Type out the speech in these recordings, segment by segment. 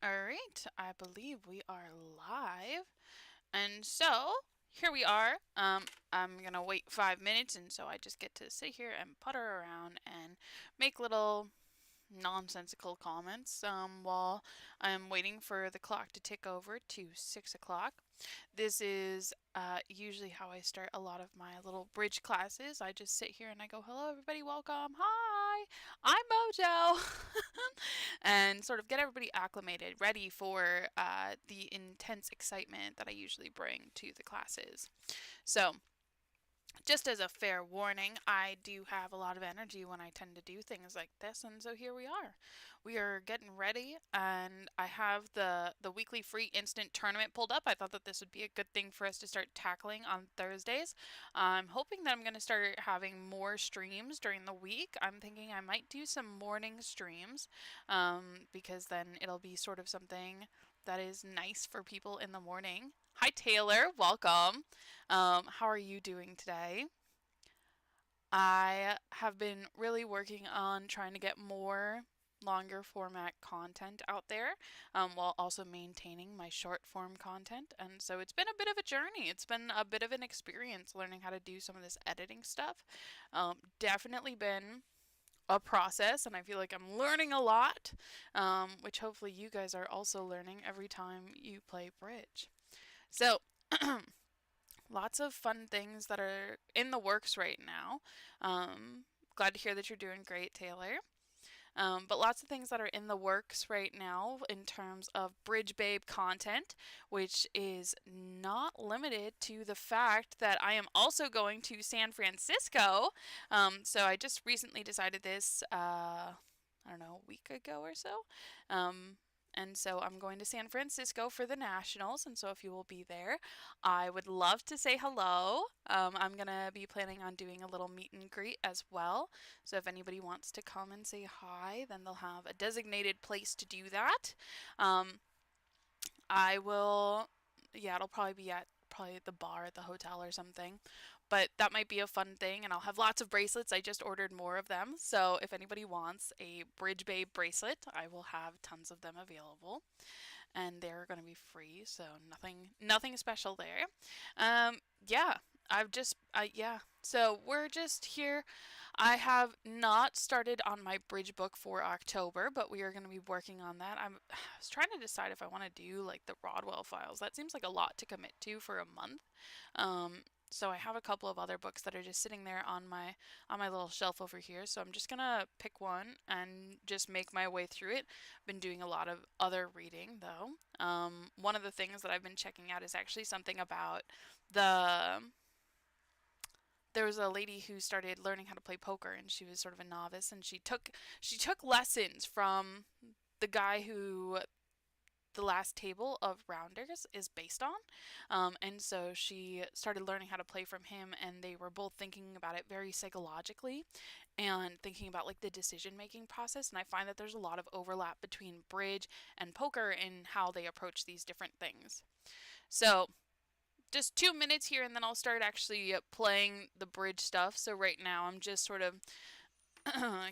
All right, I believe we are live. And so here we are. I'm gonna wait 5 minutes, and so I just get to sit here and putter around and make little nonsensical comments while I'm waiting for the clock to tick over to 6 o'clock. This is usually how I start a lot of my little bridge classes. I just sit here and I go, "Hello, everybody, welcome. Hi, I'm Mojo," and sort of get everybody acclimated, ready for the intense excitement that I usually bring to the classes. So, just as a fair warning, I do have a lot of energy when I tend to do things like this, and so here we are. We are getting ready, and I have the weekly free instant tournament pulled up. I thought that this would be a good thing for us to start tackling on Thursdays. I'm hoping that I'm going to start having more streams during the week. I'm thinking I might do some morning streams, because then it'll be sort of something that is nice for people in the morning. Hi, Taylor. Welcome. How are you doing today? I have been really working on trying to get more longer format content out there, while also maintaining my short form content. And so it's been a bit of a journey. It's been a bit of an experience learning how to do some of this editing stuff. Definitely been a process, and I feel like I'm learning a lot, which hopefully you guys are also learning every time you play bridge. So, lots of fun things that are in the works right now. Glad to hear that you're doing great, Taylor. But lots of things that are in the works right now in terms of Bridge Babe content, which is not limited to the fact that I am also going to San Francisco. So I just recently decided this, I don't know, a week ago or so. Um, and so I'm going to San Francisco for the Nationals. And so if you will be there, I would love to say hello. I'm going to be planning on doing a little meet and greet as well. So if anybody wants to come and say hi, then they'll have a designated place to do that. Um, I will, yeah, it'll probably be at probably the bar at the hotel or something. But that might be a fun thing, and I'll have lots of bracelets. I just ordered more of them. So if anybody wants a Bridge Babe bracelet, I will have tons of them available. And they're going to be free, so nothing special there. Yeah, yeah. So we're just here. I have not started on my bridge book for October, but we are going to be working on that. I was trying to decide if I want to do like the Rodwell files. That seems like a lot to commit to for a month. So I have a couple of other books that are just sitting there on my little shelf over here. So I'm just gonna pick one and just make my way through it. Been doing a lot of other reading though. One of the things that I've been checking out is actually something about the there was a lady who started learning how to play poker, and she was sort of a novice, and she took lessons from the guy who the last table of rounders is based on. And so she started learning how to play from him, and they were both thinking about it very psychologically and thinking about like the decision making process. And I find that there's a lot of overlap between bridge and poker in how they approach these different things. So just 2 minutes here, and then I'll start actually playing the bridge stuff. So right now I'm just sort of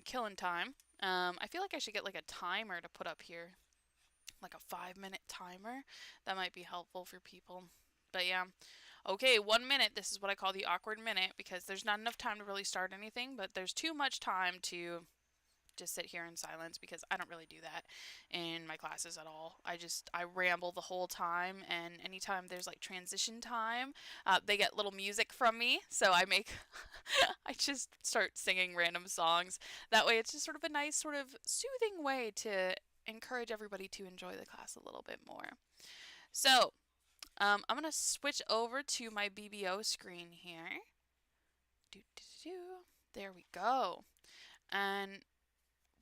killing time. I feel like I should get like a timer to put up here, like a 5 minute timer. That might be helpful for people. But yeah. Okay, 1 minute. This is what I call the awkward minute because there's not enough time to really start anything, but there's too much time to just sit here in silence because I don't really do that in my classes at all. I ramble the whole time, and anytime there's like transition time, they get little music from me, so I make I just start singing random songs. That way, it's just sort of a nice, sort of soothing way to encourage everybody to enjoy the class a little bit more. So, I'm gonna switch over to my BBO screen here. Do, do, do. There we go. And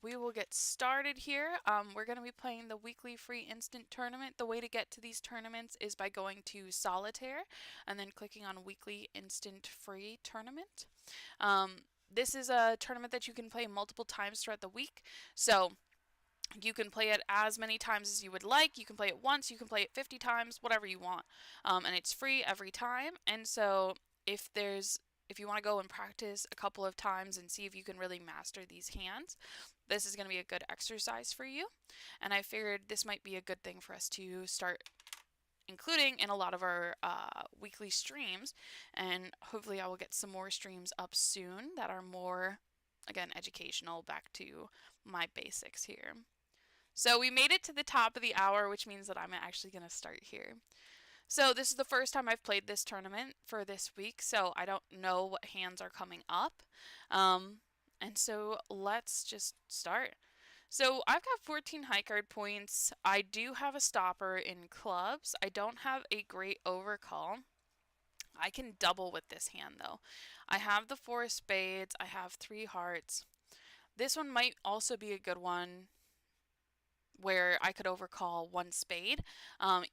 we will get started here. We're going to be playing the weekly free instant tournament. The way to get to these tournaments is by going to Solitaire and then clicking on weekly instant free tournament. This is a tournament that you can play multiple times throughout the week. So you can play it as many times as you would like. You can play it once, you can play it 50 times, whatever you want. And it's free every time. And so if there's if you want to go and practice a couple of times and see if you can really master these hands, this is going to be a good exercise for you. And I figured this might be a good thing for us to start including in a lot of our weekly streams. And hopefully I will get some more streams up soon that are more, again, educational, back to my basics here. So we made it to the top of the hour, which means that I'm actually going to start here. So this is the first time I've played this tournament for this week, so I don't know what hands are coming up. And so let's just start. So I've got 14 high card points. I do have a stopper in clubs. I don't have a great overcall. I can double with this hand though. I have the 4 spades. I have 3 hearts. This one might also be a good one where I could overcall 1 spade,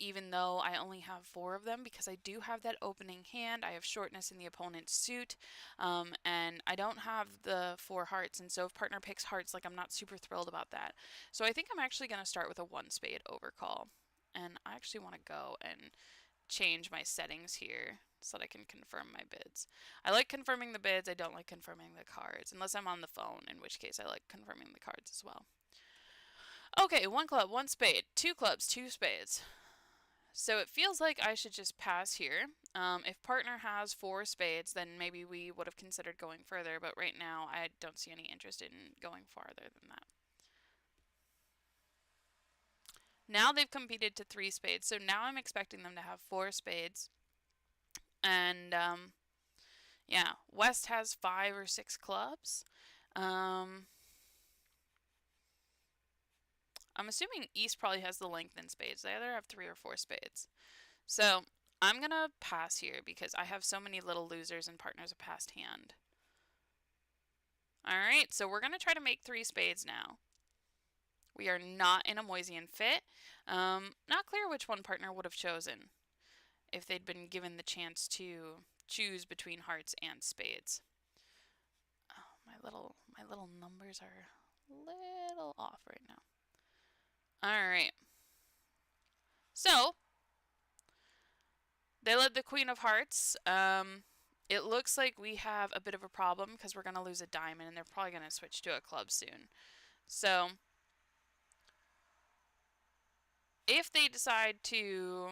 even though I only have 4 of them, because I do have that opening hand. I have shortness in the opponent's suit, and I don't have the 4 hearts, and so if partner picks hearts, like, I'm not super thrilled about that. So I think I'm actually going to start with a 1 spade overcall, and I actually want to go and change my settings here so that I can confirm my bids. I like confirming the bids. I don't like confirming the cards, unless I'm on the phone, in which case I like confirming the cards as well. Okay, 1 club, 1 spade, 2 clubs, 2 spades. So it feels like I should just pass here. If partner has 4 spades, then maybe we would have considered going further, but right now I don't see any interest in going farther than that. Now they've competed to 3 spades, so now I'm expecting them to have 4 spades. And, yeah, West has 5 or 6 clubs. I'm assuming East probably has the length in spades. They either have 3 or 4 spades. So I'm going to pass here because I have so many little losers and partners a passed hand. Alright, so we're going to try to make 3 spades now. We are not in a Moisian fit. Not clear which one partner would have chosen if they'd been given the chance to choose between hearts and spades. Oh, my little numbers are a little off right now. Alright. So, they led the Queen of Hearts. It looks like we have a bit of a problem because we're going to lose a diamond and they're probably going to switch to a club soon. So, if they decide to,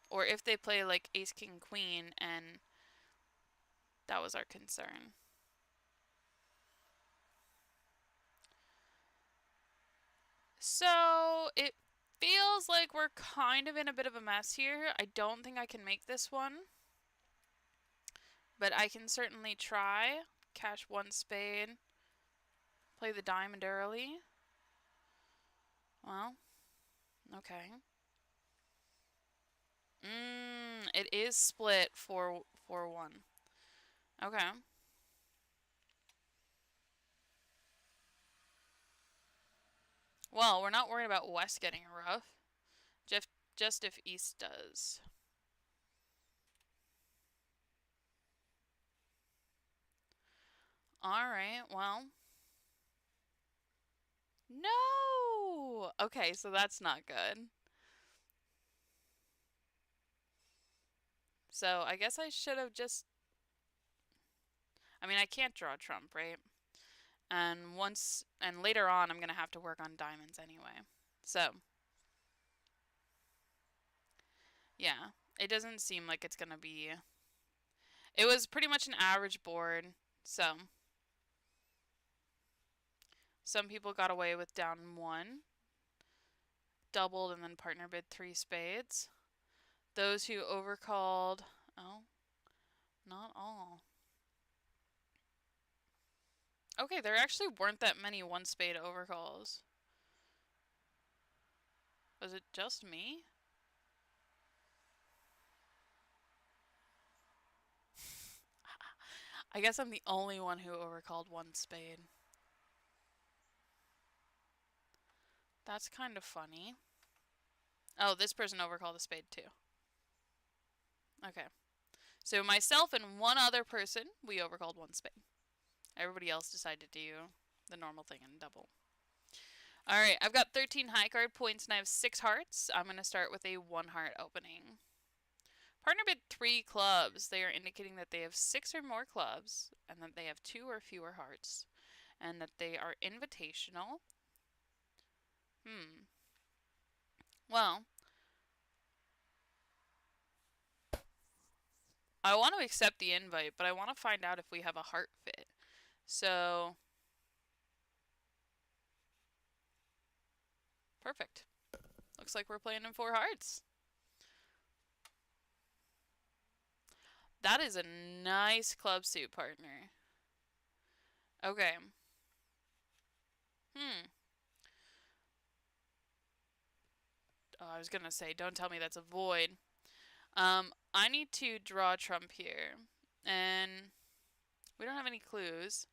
or if they play like Ace, King, Queen, and that was our concern. So, it feels like we're kind of in a bit of a mess here. I don't think I can make this one, but I can certainly try. Cash 1 spade. Play the diamond early. Well, okay. It is split 4-1. Okay. Well, we're not worried about West getting rough. Just if East does. Alright, well. No! Okay, so that's not good. So I guess I should have just... I mean, I can't draw Trump, right? And later on, I'm going to have to work on diamonds anyway. So, yeah, it doesn't seem like it's going to be... It was pretty much an average board, so... Some people got away with down 1. Doubled and then partner bid 3 spades. Those who overcalled... Oh, not all. Okay, there actually weren't that many 1 spade overcalls. Was it just me? I guess I'm the only one who overcalled 1 spade. That's kind of funny. Oh, this person overcalled a spade too. Okay. So myself and one other person, we overcalled 1 spade. Everybody else decided to do the normal thing and double. Alright, I've got 13 high card points and I have 6 hearts. I'm going to start with a 1 heart opening. Partner bid 3 clubs. They are indicating that they have 6 or more clubs, and that they have 2 or fewer hearts, and that they are invitational. Well, I want to accept the invite, but I want to find out if we have a heart fit. So, perfect. Looks like we're playing in 4 hearts. That is a nice club suit, partner. Okay. Oh, I was gonna say, don't tell me that's a void. I need to draw trump here. And we don't have any clues.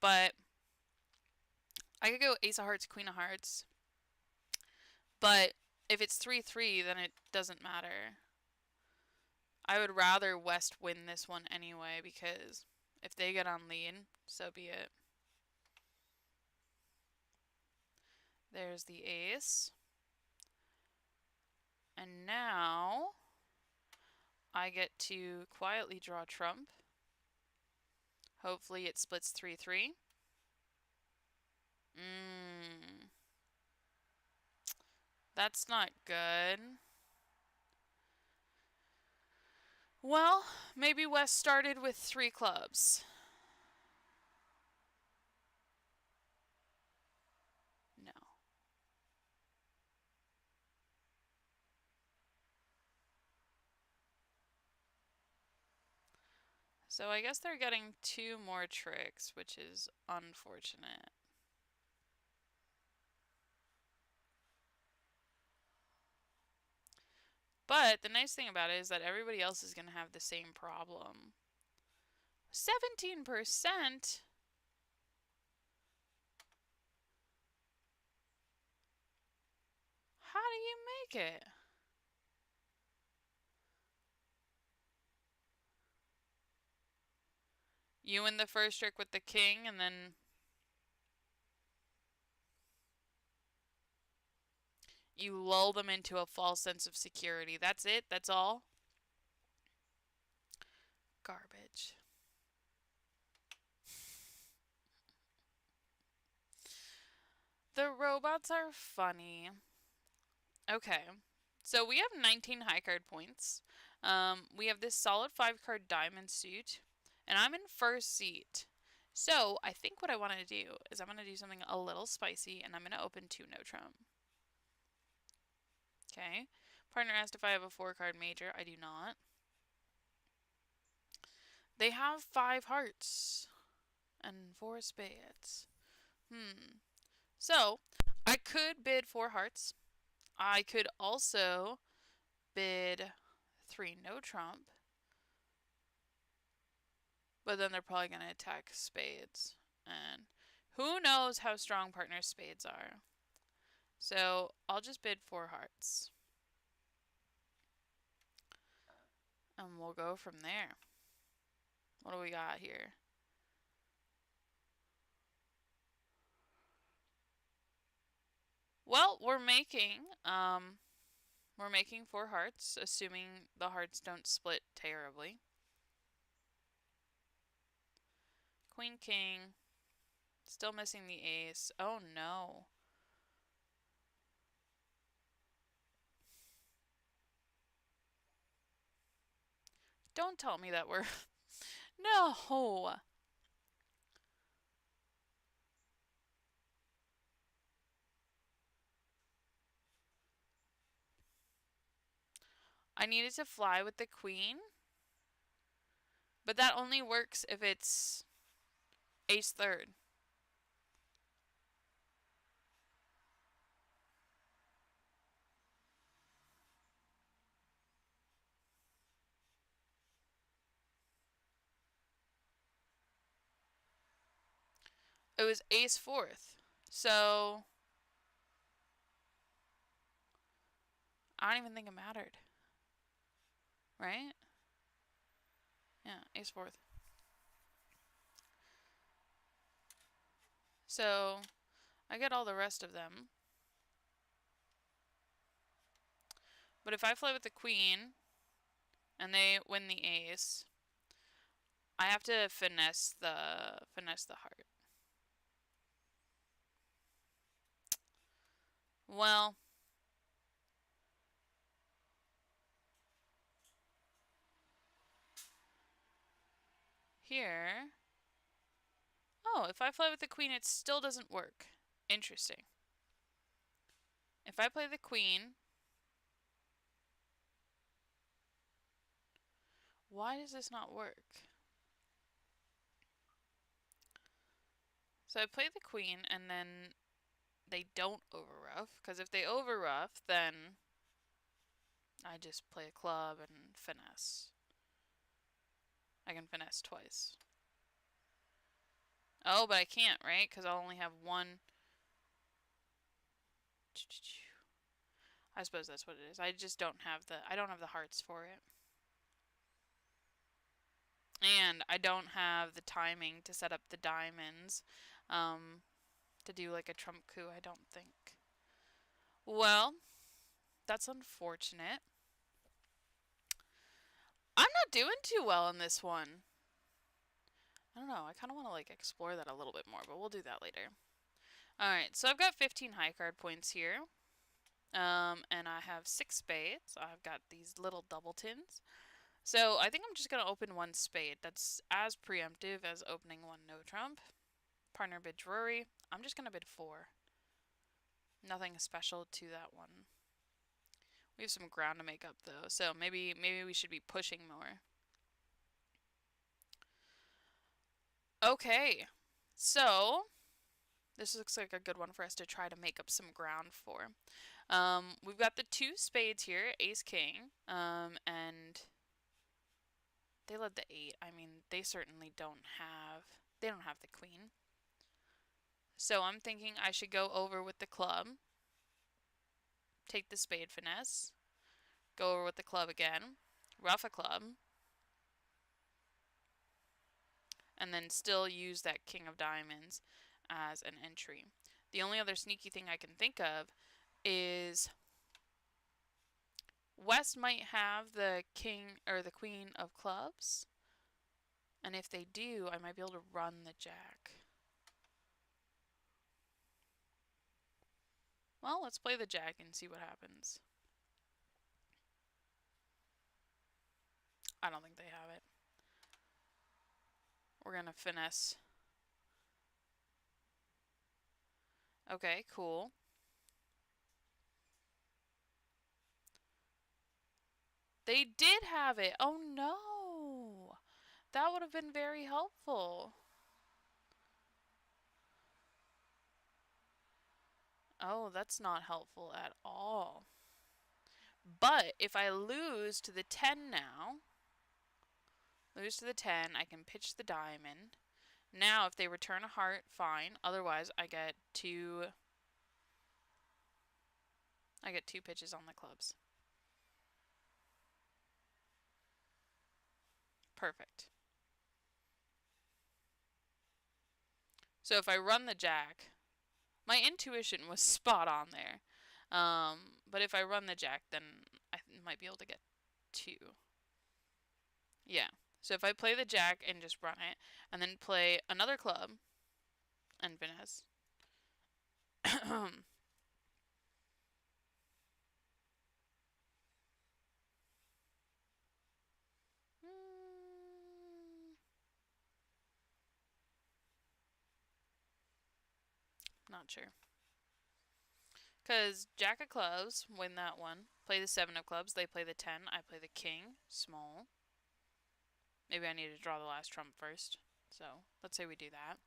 But I could go ace of hearts, queen of hearts. But if it's 3-3, then it doesn't matter. I would rather West win this one anyway, because if they get on lead, so be it. There's the ace. And now I get to quietly draw trump. Hopefully it splits 3-3. That's not good. Well, maybe West started with 3 clubs. No. So I guess they're getting 2 more tricks, which is unfortunate. But the nice thing about it is that everybody else is going to have the same problem. 17%? How do you make it? You win the first trick with the king, and then you lull them into a false sense of security. That's it? That's all? Garbage. The robots are funny. Okay. So we have 19 high card points. We have this solid 5 card diamond suit. And I'm in first seat. So I think what I want to do is I'm going to do something a little spicy, and I'm going to open 2 no trump. Okay. Partner asked if I have a 4 card major. I do not. They have 5 hearts and 4 spades. So I could bid 4 hearts. I could also bid 3 no trump. But then they're probably going to attack spades. And who knows how strong partner's spades are. So I'll just bid 4 hearts. And we'll go from there. What do we got here? Well, we're making 4 hearts, assuming the hearts don't split terribly. Queen, king. Still missing the ace. Oh no. Don't tell me that we're... No! I needed to fly with the queen. But that only works if it's ace third. It was ace fourth. So I don't even think it mattered. Right? Yeah, ace fourth. So I get all the rest of them. But if I play with the queen, and they win the ace. I have to finesse the heart. Well, here. Oh, if I play with the queen, it still doesn't work. Interesting. If I play the queen, why does this not work? So I play the queen, and then they don't overruff, because if they overruff, then I just play a club and finesse. I can finesse twice. Oh, but I can't, right? Because I'll only have one. I suppose that's what it is. I just don't have the hearts for it. And I don't have the timing to set up the diamonds to do like a trump coup, I don't think. Well, that's unfortunate. I'm not doing too well in this one. I don't know. I kind of want to like explore that a little bit more, but we'll do that later. Alright, so I've got 15 high card points here. And I have 6 spades. I've got these little double tins. So I think I'm just going to open 1 spade. That's as preemptive as opening 1 no trump. Partner bid Drury. I'm just going to bid 4. Nothing special to that one. We have some ground to make up though, so maybe we should be pushing more. Okay, so this looks like a good one for us to try to make up some ground for. We've got the 2 spades here, ace king, and they led the 8. I mean, they certainly don't have the queen. So I'm thinking I should go over with the club, take the spade finesse, go over with the club again, ruff a club, and then still use that king of diamonds as an entry. The only other sneaky thing I can think of is West might have the king or the queen of clubs, and if they do, I might be able to run the jack. Well, let's play the jack and see what happens. I don't think they have it. We're gonna finesse. Okay, cool. They did have it. Oh no! That would have been very helpful. Oh, that's not helpful at all. But if I lose to the 10 now, I can pitch the diamond. Now, if they return a heart, fine. Otherwise, I get two pitches on the clubs. Perfect. So if I run the jack, my intuition was spot on there. But if I run the jack, then I might be able to get 2. Yeah. So if I play the jack and just run it, and then play another club and finesse. Not sure. Because Jack of Clubs win that one. Play the 7 of Clubs. They play the 10. I play the King. Small. Maybe I need to draw the last trump first. So let's say we do that.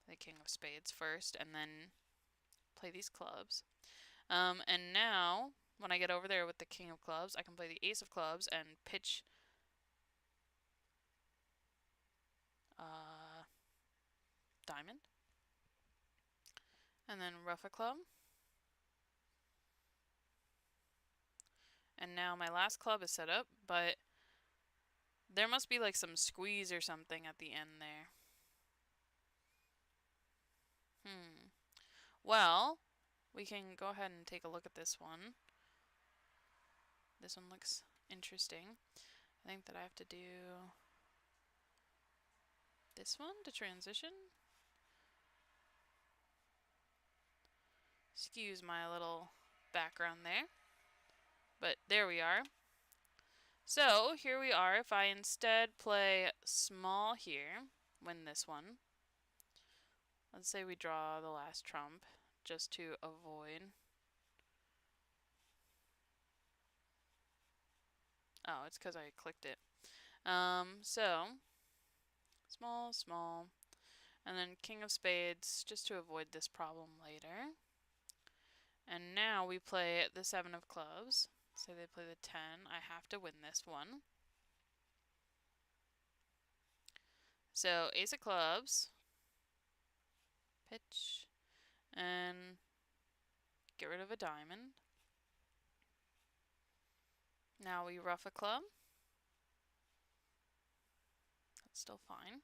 The King of Spades first, and then play these clubs. And now, when I get over there with the King of Clubs, I can play the Ace of Clubs and pitch diamond. And then ruff a club. And now my last club is set up, but there must be like some squeeze or something at the end there. Well, we can go ahead and take a look at this one. This one looks interesting. I think that I have to do this one to transition. Excuse my little background there. But there we are. So here we are. If I instead play small here, win this one. Let's say we draw the last trump just to avoid. Oh, it's because I clicked it. So small, small, and then king of spades just to avoid this problem later. And now we play the 7 of clubs. Say they play the 10. I have to win this one. So ace of clubs. Pitch. And get rid of a diamond. Now we ruff a club. That's still fine.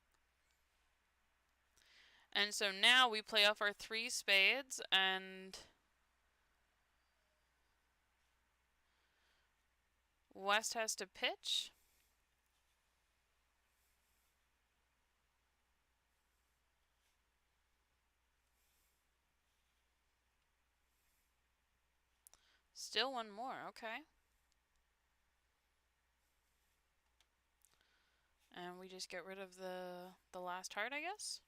And so now we play off our 3 spades and West has to pitch. Still one more, okay. And we just get rid of the last heart, I guess.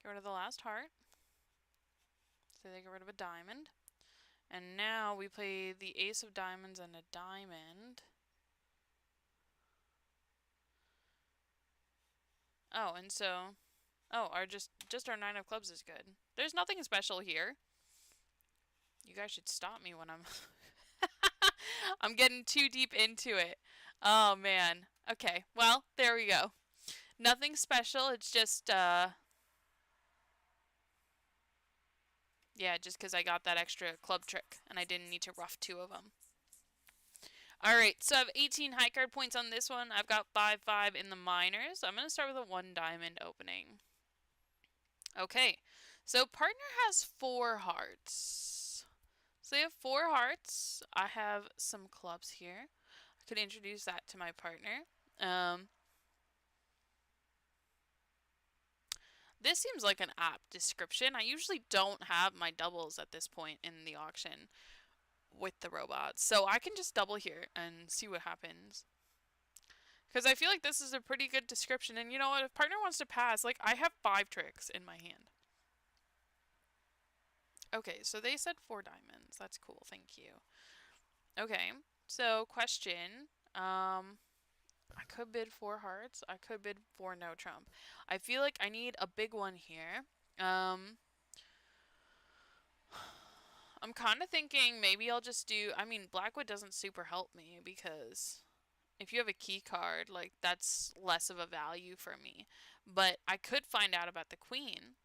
Get rid of the last heart. So they get rid of a diamond. And now we play the ace of diamonds and a diamond. Oh, and so, oh, just our 9 of clubs is good. There's nothing special here. You guys should stop me when I'm I'm getting too deep into it. Oh man. Okay. Well, there we go. Nothing special. It's just yeah, just because I got that extra club trick and I didn't need to rough 2 of them. Alright, so I have 18 high card points on this one. I've got 5-5 in the minors. I'm going to start with a 1 diamond opening. Okay, so partner has 4 hearts. So they have 4 hearts. I have some clubs here. I could introduce that to my partner. This seems like an apt description. I usually don't have my doubles at this point in the auction with the robots. So I can just double here and see what happens. Because I feel like this is a pretty good description. And you know what? If partner wants to pass, like I have 5 tricks in my hand. Okay, so they said 4 diamonds. That's cool. Thank you. Okay, so question. I could bid 4 hearts. I could bid 4 no trump. I feel like I need a big one here. I'm kind of thinking maybe I'll just do, I mean, Blackwood doesn't super help me because if you have a key card, like, that's less of a value for me. But I could find out about the queen.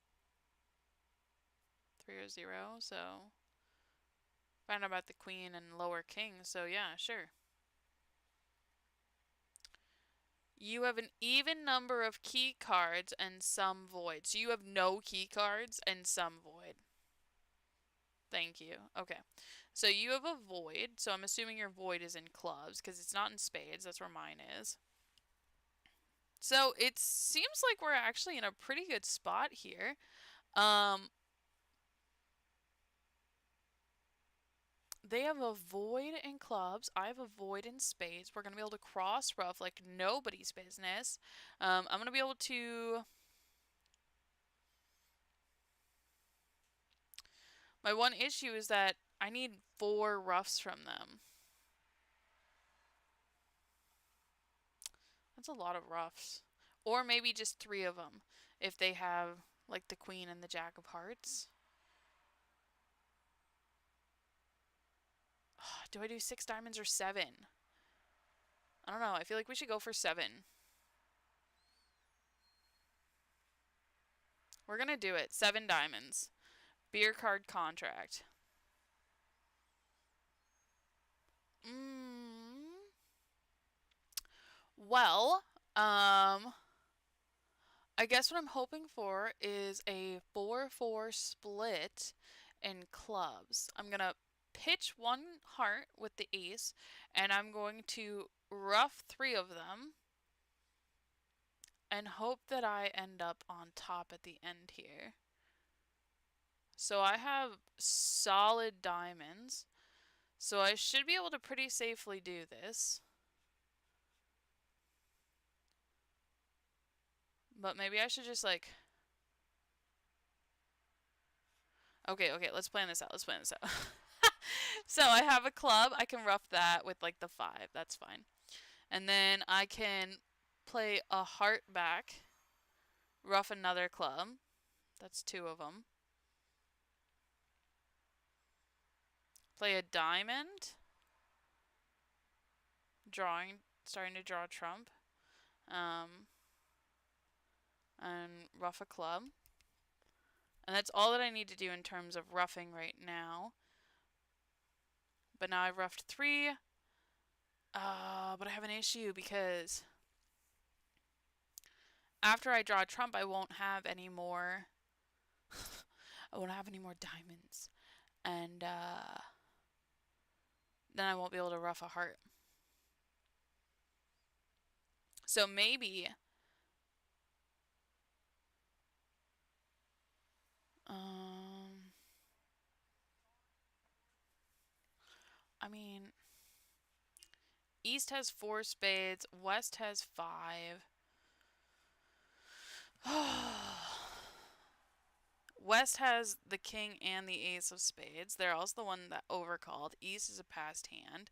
3 or 0, so find out about the queen and lower king, so yeah, sure. You have an even number of key cards and some void. So you have no key cards and some void. Thank you. Okay. So you have a void. So I'm assuming your void is in clubs because it's not in spades. That's where mine is. So it seems like we're actually in a pretty good spot here. They have a void in clubs. I have a void in spades. We're going to be able to cross rough like nobody's business. I'm going to be able to... My one issue is that I need 4 roughs from them. That's a lot of roughs. Or maybe just 3 of them if they have like the queen and the jack of hearts. Do I do 6 diamonds or 7? I don't know. I feel like we should go for 7. We're going to do it. 7 diamonds. Beer card contract. Well, I guess what I'm hoping for is a 4-4 split in clubs. I'm going to pitch one heart with the ace, and I'm going to ruff 3 of them and hope that I end up on top at the end here. So I have solid diamonds, so I should be able to pretty safely do this. But maybe I should just like... Okay, let's plan this out. So I have a club. I can ruff that with like the 5. That's fine. And then I can play a heart back, ruff another club. That's 2 of them. Play a diamond. Starting to draw trump. And ruff a club. And that's all that I need to do in terms of ruffing right now. But now I've ruffed 3. But I have an issue because after I draw a trump, I won't have any more. I won't have any more diamonds, and then I won't be able to ruff a heart. So maybe, I mean, East has 4 spades, West has 5. West has the king and the ace of spades. They're also the one that overcalled. East is a passed hand.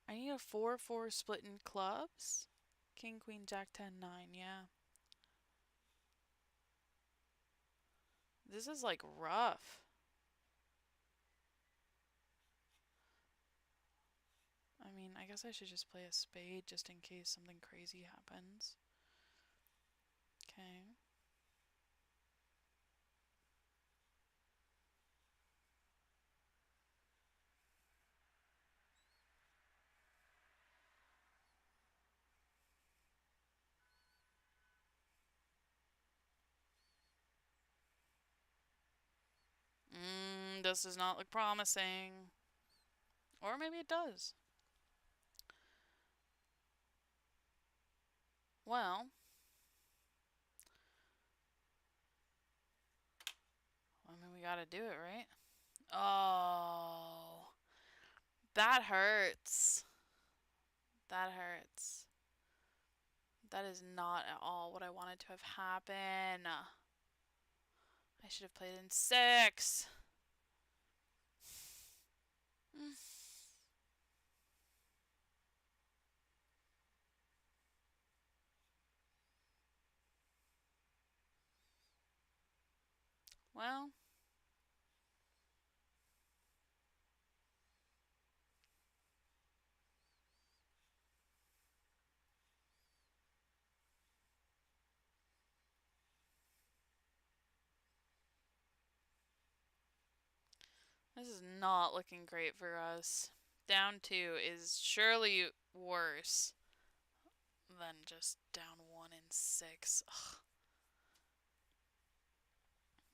I need a 4-4 split in clubs. King, queen, jack, 10, 9, yeah. This is like rough. I mean, I guess I should just play a spade just in case something crazy happens. Okay. This does not look promising. Or maybe it does. Well, I mean, we gotta do it, right? Oh, that hurts. That hurts. That is not at all what I wanted to have happen. I should have played in 6. Well, this is not looking great for us. Down 2 is surely worse than just down 1 in 6. Ugh.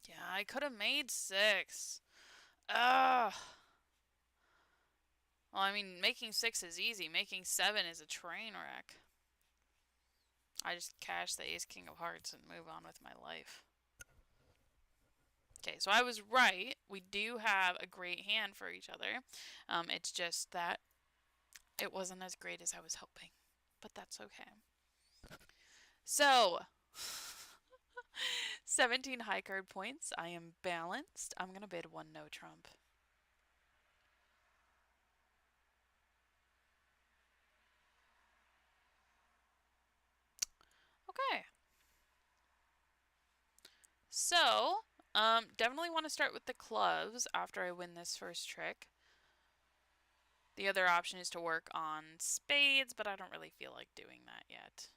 Yeah, I could have made 6. Ugh. Well, I mean, making 6 is easy. Making 7 is a train wreck. I just cash the ace king of hearts and move on with my life. Okay, so I was right. We do have a great hand for each other. It's just that it wasn't as great as I was hoping. But that's okay. So, 17 high card points. I am balanced. I'm going to bid 1 no trump. Okay. So, definitely want to start with the clubs after I win this first trick. The other option is to work on spades, but I don't really feel like doing that yet.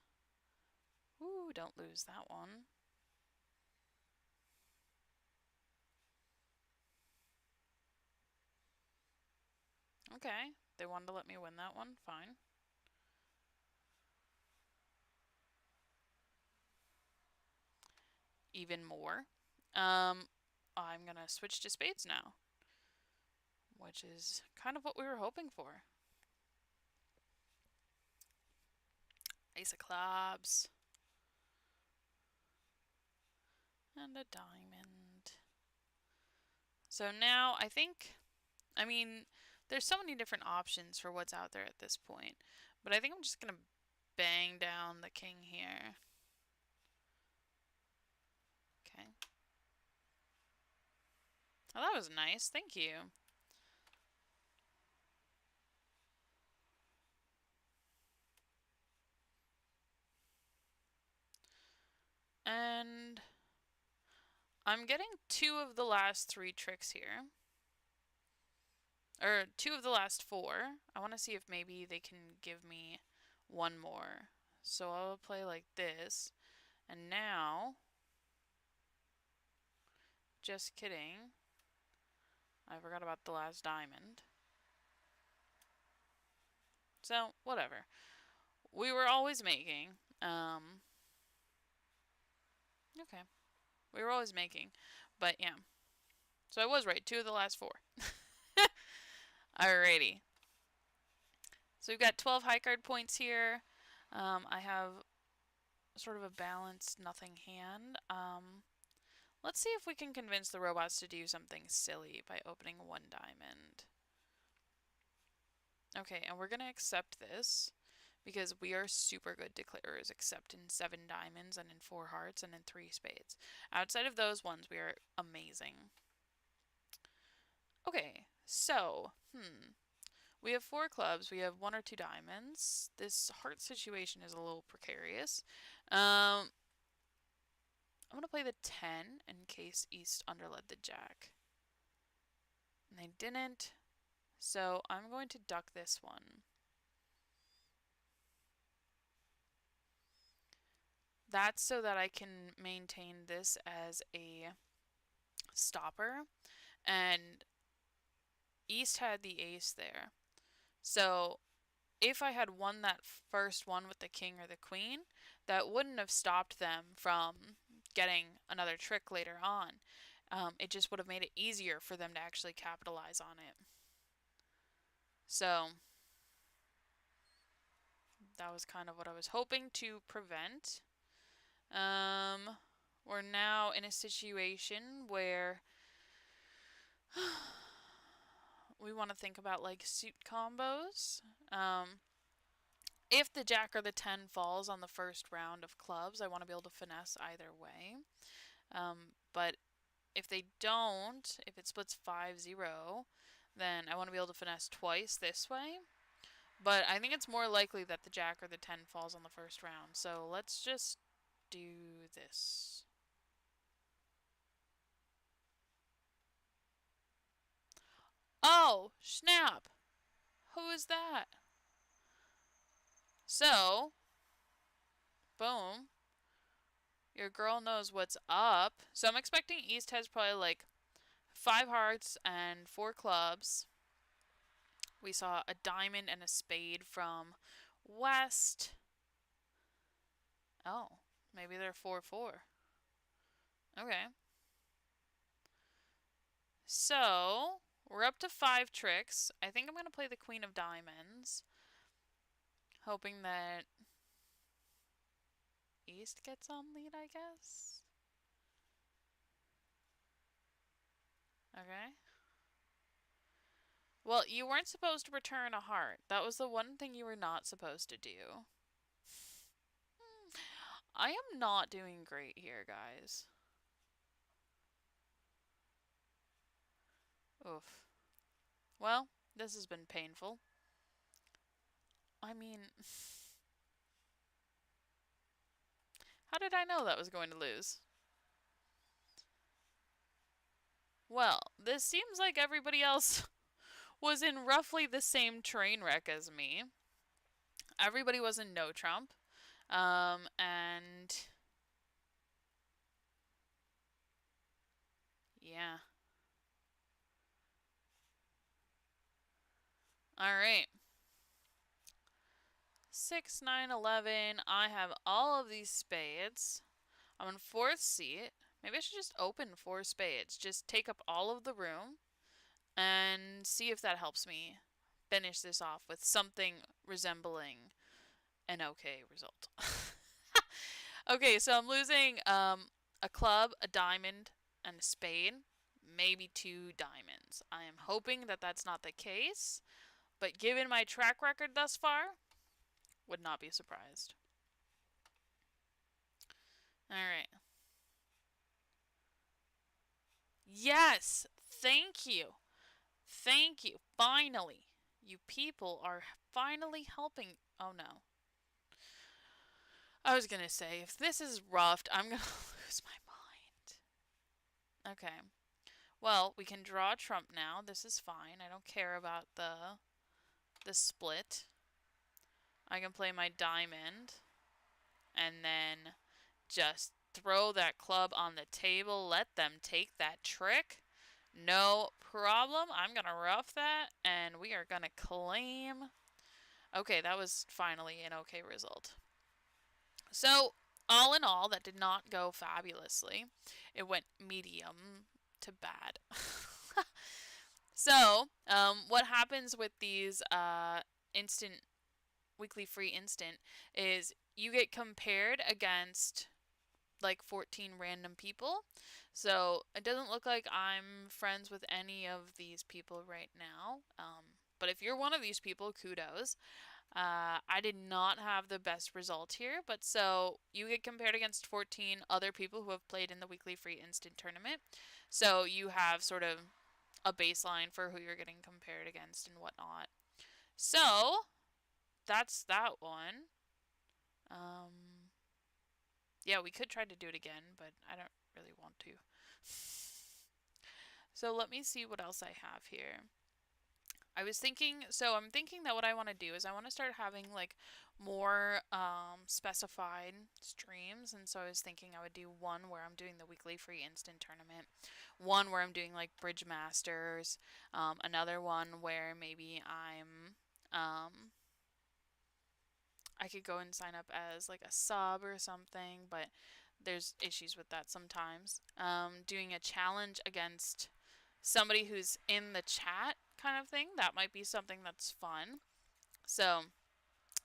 Ooh, don't lose that one. Okay, they wanted to let me win that one, fine. even more. I'm going to switch to spades now, which is kind of what we were hoping for. Ace of clubs. And a diamond. So now I think, I mean, there's so many different options for what's out there at this point. But I think I'm just going to bang down the king here. Okay. Oh, that was nice. Thank you. And I'm getting 2 of the last 3 tricks here. Or 2 of the last 4. I want to see if maybe they can give me 1 more. So I'll play like this. And now, just kidding, I forgot about the last diamond. So, whatever. We were always making. Okay. We were always making. But yeah. So I was right. 2 of the last 4. Alrighty. So we've got 12 high card points here. I have sort of a balanced nothing hand. Let's see if we can convince the robots to do something silly by opening 1 diamond. Okay, and we're going to accept this because we are super good declarers, except in 7 diamonds and in 4 hearts and in 3 spades. Outside of those ones, we are amazing. Okay, so, we have 4 clubs, we have 1 or 2 diamonds. This heart situation is a little precarious. I'm going to play the 10 in case East underled the jack. And they didn't, so I'm going to duck this one. That's so that I can maintain this as a stopper. And East had the ace there. So if I had won that first one with the king or the queen, that wouldn't have stopped them from getting another trick later on. It just would have made it easier for them to actually capitalize on it. So that was kind of what I was hoping to prevent. We're now in a situation where we want to think about like suit combos. If the jack or the 10 falls on the first round of clubs, I want to be able to finesse either way. But if they don't, if it splits 5-0, then I want to be able to finesse twice this way. But I think it's more likely that the jack or the 10 falls on the first round. So let's just do this. Oh, snap! Who is that? So, boom. Your girl knows what's up. So I'm expecting East has probably like 5 hearts and 4 clubs. We saw a diamond and a spade from West. Oh, maybe they're 4-4. Okay. So, we're up to 5 tricks. I think I'm going to play the Queen of Diamonds, hoping that East gets on lead, I guess. Okay. Well, you weren't supposed to return a heart. That was the one thing you were not supposed to do. I am not doing great here, guys. Oof. Well, this has been painful. I mean, how did I know that was going to lose? Well, this seems like everybody else was in roughly the same train wreck as me. Everybody was in no trump. And yeah. Alright. 6, 9, 11. I have all of these spades. I'm in 4th seat. Maybe I should just open 4 spades. Just take up all of the room and see if that helps me finish this off with something resembling an okay result. Okay, so I'm losing a club, a diamond, and a spade. Maybe 2 diamonds. I am hoping that that's not the case, but given my track record thus far, would not be surprised. Alright. Yes! Thank you! Thank you! Finally! You people are finally helping. Oh no. I was gonna say, if this is rough, I'm gonna lose my mind. Okay. Well, we can draw trump now. This is fine. I don't care about the split. I can play my diamond and then just throw that club on the table. Let them take that trick. No problem. I'm going to rough that and we are going to claim. Okay, that was finally an okay result. So, all in all, that did not go fabulously. It went medium to bad. So, what happens with these instant weekly free instant is you get compared against like 14 random people. So it doesn't look like I'm friends with any of these people right now. But if you're one of these people, kudos. I did not have the best result here, but so you get compared against 14 other people who have played in the weekly free instant tournament. So you have sort of a baseline for who you're getting compared against and whatnot. So that's that one. Yeah, we could try to do it again, but I don't really want to. So let me see what else I have here. I'm thinking that what I want to do is I want to start having like more specified streams, and so I was thinking I would do one where I'm doing the weekly free instant tournament, one where I'm doing like Bridge Masters, another one where maybe I could go and sign up as like a sub or something, but there's issues with that sometimes. Doing a challenge against somebody who's in the chat kind of thing, that might be something that's fun. So,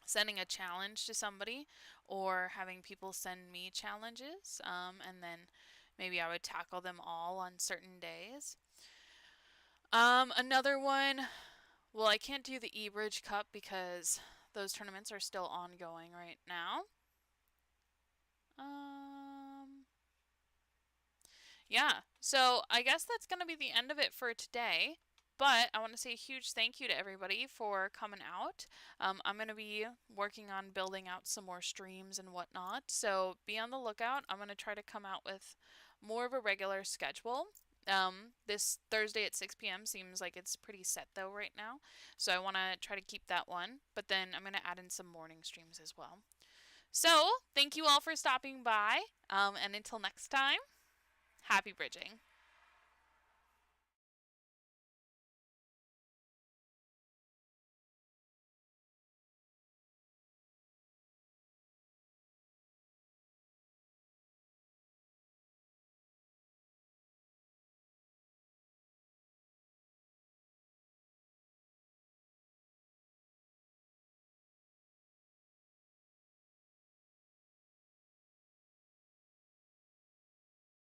sending a challenge to somebody or having people send me challenges, and then maybe I would tackle them all on certain days. Another one, well, I can't do the eBridge Cup because those tournaments are still ongoing right now. Yeah, so I guess that's going to be the end of it for today. But I want to say a huge thank you to everybody for coming out. I'm going to be working on building out some more streams and whatnot. So be on the lookout. I'm going to try to come out with more of a regular schedule. This Thursday at 6 p.m. seems like it's pretty set though right now. So I want to try to keep that one. But then I'm going to add in some morning streams as well. So thank you all for stopping by. And until next time, happy bridging.